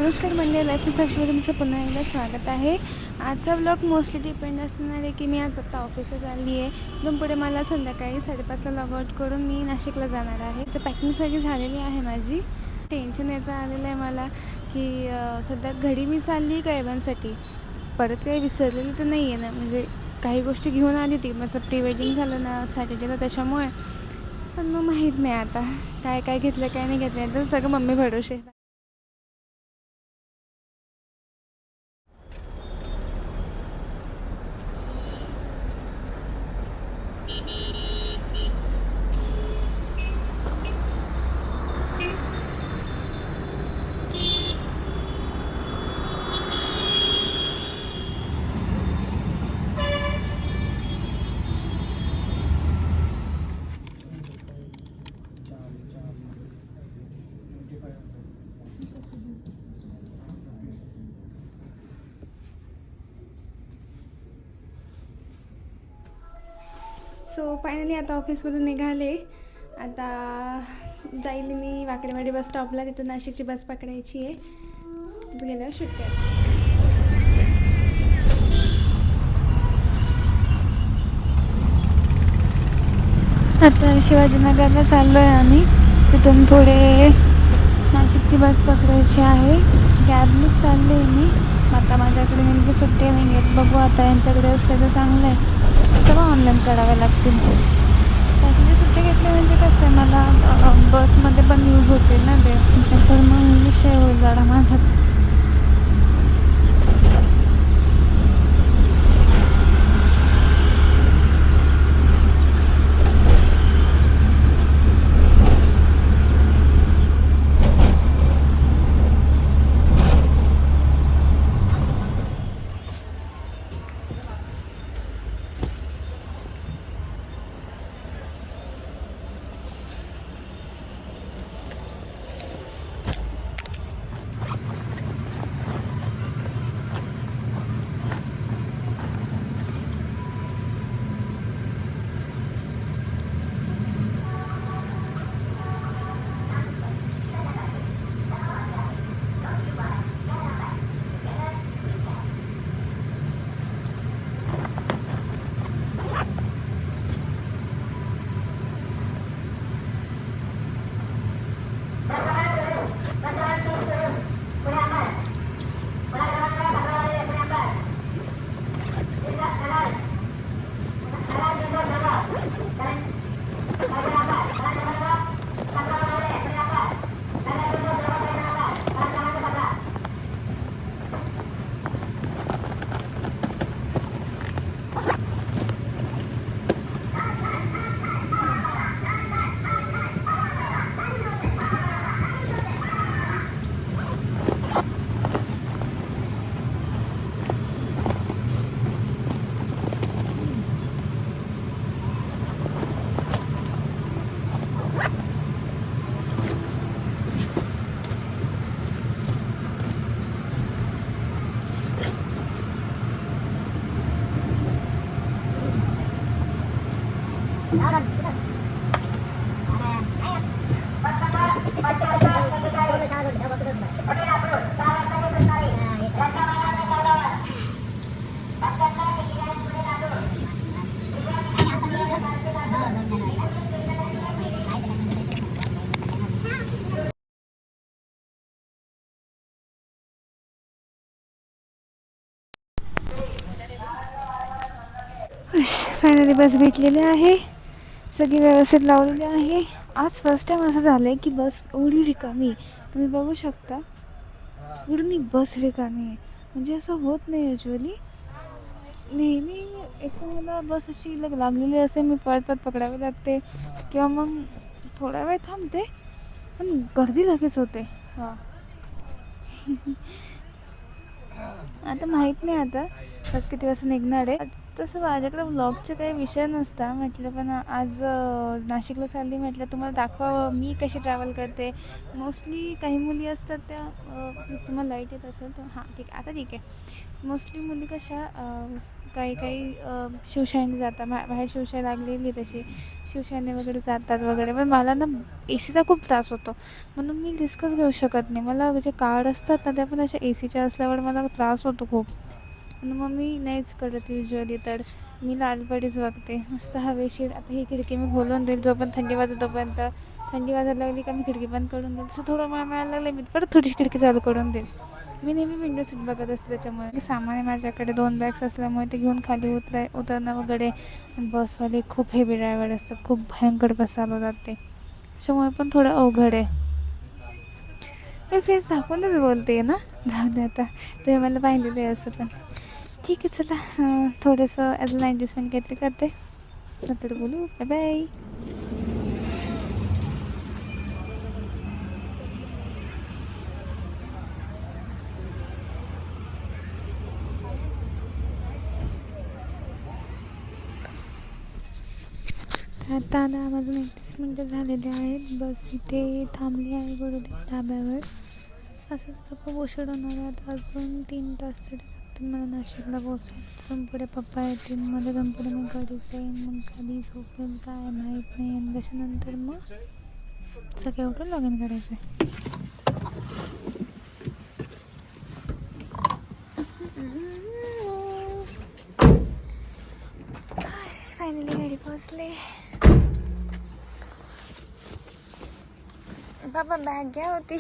नमस्कार मंडळी, लाईफ साक्षीमध्ये तुमचं पुन्हा एकदा स्वागत आहे. आजचा ब्लॉग मोस्टली डिपेंड असणार आहे की मी आज आता ऑफिसला चालली आहे. इथून पुढे मला संध्याकाळी 5:30ला लॉग आउट करून मी नाशिकला जाणार आहे. तर पॅकिंग सगळी झालेली आहे माझी. टेन्शन यायचं आलेलं आहे मला की सध्या घरी मी चालली कैबांसाठी, परत काही विसरलेली तर नाही आहे ना. म्हणजे काही गोष्टी घेऊन आली होती, माझं प्री वेडिंग झालं ना सॅटर्डेला, त्याच्यामुळे. पण मग माहीत नाही आता काय काय घेतलं काय नाही घेतलं, तर सगळं मम्मी भरोसे. सो फायनली आता ऑफिसमधून निघाले. आता जाईल मी वाकडेवाडी बस स्टॉपला, तिथून नाशिकची बस पकडायची आहे. गेल्यावर सुट्ट्या. आता शिवाजीनगरला चाललो आहे आम्ही. तिथून पुढे नाशिकची बस पकडायची आहे. कॅबनीच चालले आहे मी. आता माझ्याकडे नेमकी सुट्टी नाही आहेत. बघू आता, यांच्याकडे असते तर चांगलं आहे, तेव्हा ऑनलाईन कराव्या लागतील. त्याची सुट्टी घेतली म्हणजे कसं आहे, मला बसमध्ये पण यूज होतील ना ते, तर मग विषय होईल जरा माझाच. फायनली बस भेटलेली आहे, सगळी व्यवस्थित लावलेली आहे. आज फर्स्ट टाईम असं झालं आहे की बस एवढी रिकामी, तुम्ही बघू शकता. पूर्ण बस रिकामी आहे, म्हणजे असं होत नाही युजली. नेहमी एक मला बस अशी लागलेली असते, मी पळत पकडावी लागते किंवा मग थोडा वेळ थांबते, पण गर्दी लगेच होते. हां आता माहीत नाही आता बस किती वाजता निघणार आहे. तसं माझ्याकडे व्लॉगचे काही विषय नसता म्हटलं, पण आज नाशिकला चालली म्हटलं तुम्हाला दाखवावं मी कशी ट्रॅव्हल करते. मोस्टली काही मुली असतात त्या तुम्हाला लाईट येत असेल तर हां ठीक आहे, आता ठीक आहे. मोस्टली मुली कशा काही काही शिवशाहीने जातात, बाहेर शिवशाही लागलेली तशी शिवशाहीने वगैरे जातात वगैरे. पण मला ना ए सीचा खूप त्रास होतो, म्हणून मी रिस्कच घेऊ शकत नाही. मला जे कार्ड असतात ना त्या पण अशा ए सीच्या असल्यावर मला त्रास होतो खूप, आणि मग मी नाहीच करत युजली. तर मी लालपरीच बघते मस्त हवेशीर. आता ही खिडकी मी खोलून देईल, जो पण थंडी वाजत तोपर्यंत. थंडी वाजायला लागली का मी खिडकी बंद करून देईल. तसं थोडं मिळायला लागलं मी परत थोडीशी खिडकी चालू करून देईल. मी नेहमी विंडो सीट बघत असते. त्याच्यामुळे सामान आहे माझ्याकडे 2 बॅग्स असल्यामुळे ते घेऊन खाली उतरणं वगैरे. बसवाले खूप हेवी ड्रायव्हर असतात, खूप भयंकर बस चालवतात ते, त्याच्यामुळे पण थोडं अवघड आहे. मी फेस झाकूनच बोलते ना, जाऊ दे आता, तुम्ही मला पाहिलेलं आहे असं. पण ठीक आहे चला, थोडंसं अजून ॲडजस्टमेंट घेतली करते, नंतर बोलू. Bye bye. आता अजून 31 मिनटं झालेली आहेत. बस इथे थांबली आहे गुरुदेव ढाब्यावर. असं तर खूप उशीर होणार आहे. आता अजून 3 तास तरी लागतील मला नाशिकला पोचायला. तिथून पुढे पप्पा येतील, मग तिथून पुढे मी घरी जाईन. मग कधी झोपेल काय माहीत नाही. आणि त्याच्यानंतर मग सगळे उठून लॉग इन करायचं आहे. फायनली घरी पोचले. बाबा बॅग घ्या होती.